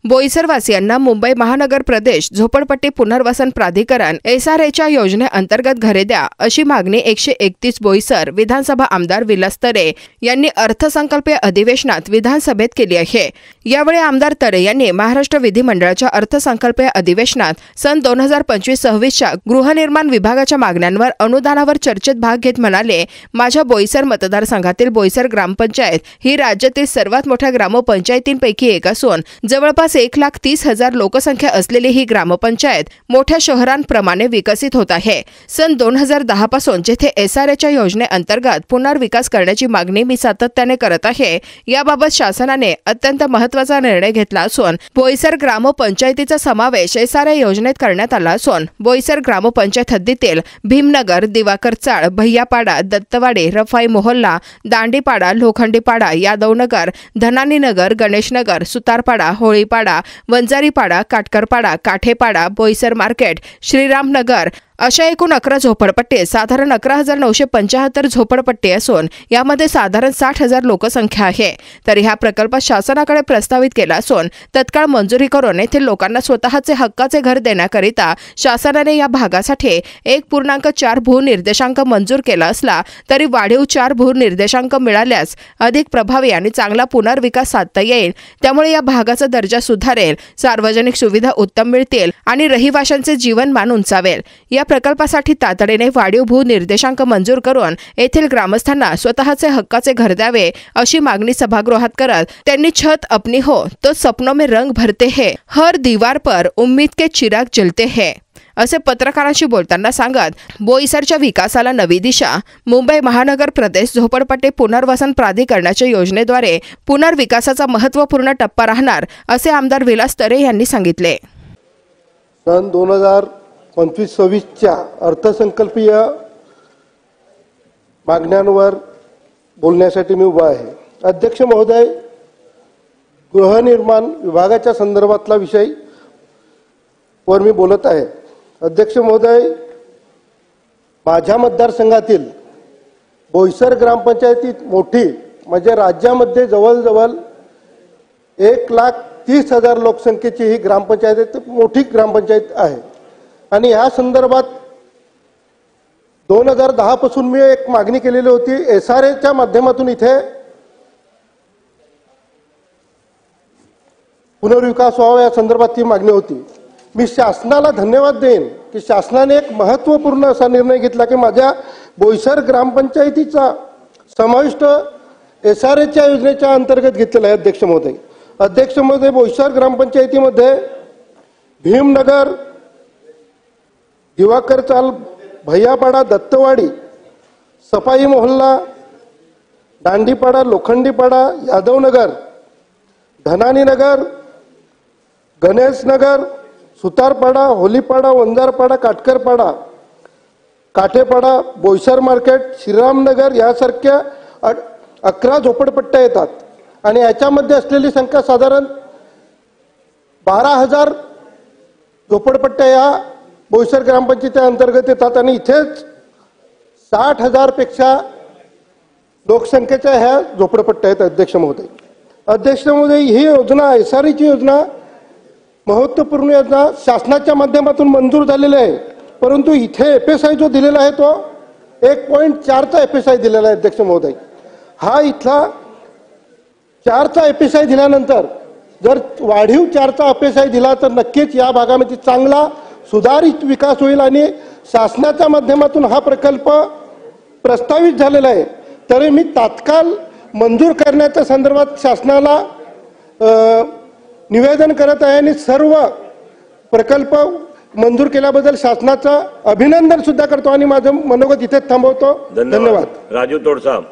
बोईसरवासियांना मुंबई महानगर प्रदेश झोपडपट्टी पुनर्वसन प्राधिकरण SRAच्या योजनेअंतर्गत घरे द्या अशी मागणी 131 बोईसर विधानसभा आमदार विलास तरे यांनी अर्थसंकल्पीय अधिवेशनात विधानसभेत केली आहे। यावेळी आमदार तरे यांनी महाराष्ट्र विधिमंडळाच्या अर्थसंकल्पीय अधिवेशनात सन 2025-26च्या गृहनिर्माण विभागाच्या मागण्यांवर अनुदानावर चर्चेत भाग घेत म्हणाले, माझ्या बोईसर मतदारसंघातील बोईसर ग्रामपंचायत ही राज्यातील सर्वात मोठ्या ग्रामपंचायतींपैकी एक असून जवळपास 1,30,000 लोकसंख्या असलेली ही ग्रामपंचायत मोठ्या शहरांप्रमाणे विकसित होत आहे। सन 2010 पासून जेथे SRAच्या योजनेअंतर्गत पुनर्विकास करण्याची मागणी मी सातत्याने करत आहे, याबाबत शासनाने अत्यंत महत्त्वाचा निर्णय घेतला असून बोईसर ग्रामपंचायतीचा समावेश SRA योजनेत करण्यात आला असून बोईसर ग्रामपंचायत हद्दीतील भीमनगर, दिवाकर चाळ, भैयापाडा, दत्तवाडी, रफाई मोहल्ला, दांडीपाडा, लोखंडीपाडा, यादवनगर, धनानीनगर, गणेशनगर, सुतारपाडा, होळीपाडा, वंजारीपाडा, काटकरपाडा, काठेपाडा, बोईसर मार्केट, श्रीरामनगर अशा एकूण 11 झोपडपट्टी साधारण 11,975 झोपडपट्टी असून यामध्ये साधारण 60,000 लोकसंख्या आहे। तर ह्या प्रकल्प शासनाकडे प्रस्तावित केला असून तत्काळ मंजुरी करून येथील लोकांना स्वतःचे हक्काचे घर देण्याकरिता शासनाने या भागासाठी 1.4 भूनिर्देशांक मंजूर केला असला तरी वाढीव 4 भूनिर्देशांक मिळाल्यास अधिक प्रभावी आणि चांगला पुनर्विकास साधता येईल। त्यामुळे या भागाचा दर्जा सुधारेल, सार्वजनिक सुविधा उत्तम मिळतील आणि रहिवाशांचे जीवनमान उंचावेल। या प्रकल्पासाठी तातडीने वाढीव भूनिर्देशांक मंजूर करून येथील ग्रामस्थांना स्वतःचे हक्काचे घर द्यावे अशी मागणी सभागृहात करत त्यांनी छत अपनी हो तो सपनों में रंग भरते हैं, हर दीवार पर उम्मीद के चिराग जलते हैं असे पत्रकारांशी बोलताना सांगत बोईसरच्या विकासाला नवी दिशा, मुंबई महानगर प्रदेश झोपडपट्टी पुनर्वसन प्राधिकरणाच्या योजनेद्वारे पुनर्विकासाचा महत्त्वपूर्ण टप्पा राहणार असे आमदार विलास तरे यांनी सांगितले। सन 2025-26च्या अर्थसंकल्पीय मागण्यांवर बोलण्यासाठी मी उभा आहे। अध्यक्ष महोदय, गृहनिर्माण विभागाच्या संदर्भातला विषय वर मी बोलत आहे। अध्यक्ष महोदय, माझ्या मतदारसंघातील बोईसर ग्रामपंचायतीत मोठी म्हणजे राज्यामध्ये जवळजवळ 1,30,000 लोकसंख्येची ही ग्रामपंचायत मोठी ग्रामपंचायत आहे आणि या संदर्भात 2010 पासून मी एक मागणी केलेली होती। SRAच्या माध्यमातून इथे पुनर्विकास व्हावा या संदर्भात ती मागणी होती। मी शासनाला धन्यवाद देईन की शासनाने एक महत्त्वपूर्ण असा निर्णय घेतला की माझ्या बोईसर ग्रामपंचायतीचा समाविष्ट SRAच्या योजनेच्या अंतर्गत घेतलेला आहे। अध्यक्ष महोदय, बोईसर ग्रामपंचायतीमध्ये भीमनगर, दिवाकर चाल, भैयापाडा, दत्तवाडी, सफाई मोहल्ला, दांडीपाडा, लोखंडीपाडा, यादवनगर, धनानीनगर, गणेशनगर, सुतारपाडा, होलीपाडा, वंजारपाडा, काटकरपाडा, काठेपाडा, बोईसर मार्केट, श्रीरामनगर यासारख्या 11 झोपडपट्ट्या येतात आणि याच्यामध्ये असलेली संख्या साधारण 12,000 झोपडपट्ट्या या बोईसर ग्रामपंचायती अंतर्गत येतात आणि इथेच 60,000 पेक्षा लोकसंख्येच्या ह्या झोपडपट्ट्या आहेत। अध्यक्ष महोदय, ही योजना SRAची योजना महत्त्वपूर्ण योजना शासनाच्या माध्यमातून मंजूर झालेली आहे, परंतु इथे FSI जो दिलेला आहे तो 1.4चा FSI दिलेला आहे। अध्यक्ष महोदय, हा इथला 4चा FSI दिल्यानंतर जर वाढीव 4चा FSI दिला तर नक्कीच या भागामध्ये चांगला सुधारित विकास होईल आणि शासनाच्या माध्यमातून हा प्रकल्प प्रस्तावित झालेला आहे। तरी मी तात्काळ मंजूर करण्याच्या संदर्भात शासनाला निवेदन करत आहे आणि सर्व प्रकल्प मंजूर केल्याबद्दल शासनाचं अभिनंदन सुद्धा करतो आणि माझं मनोगत इथेच थांबवतो। धन्यवाद। राजू तोडसाम।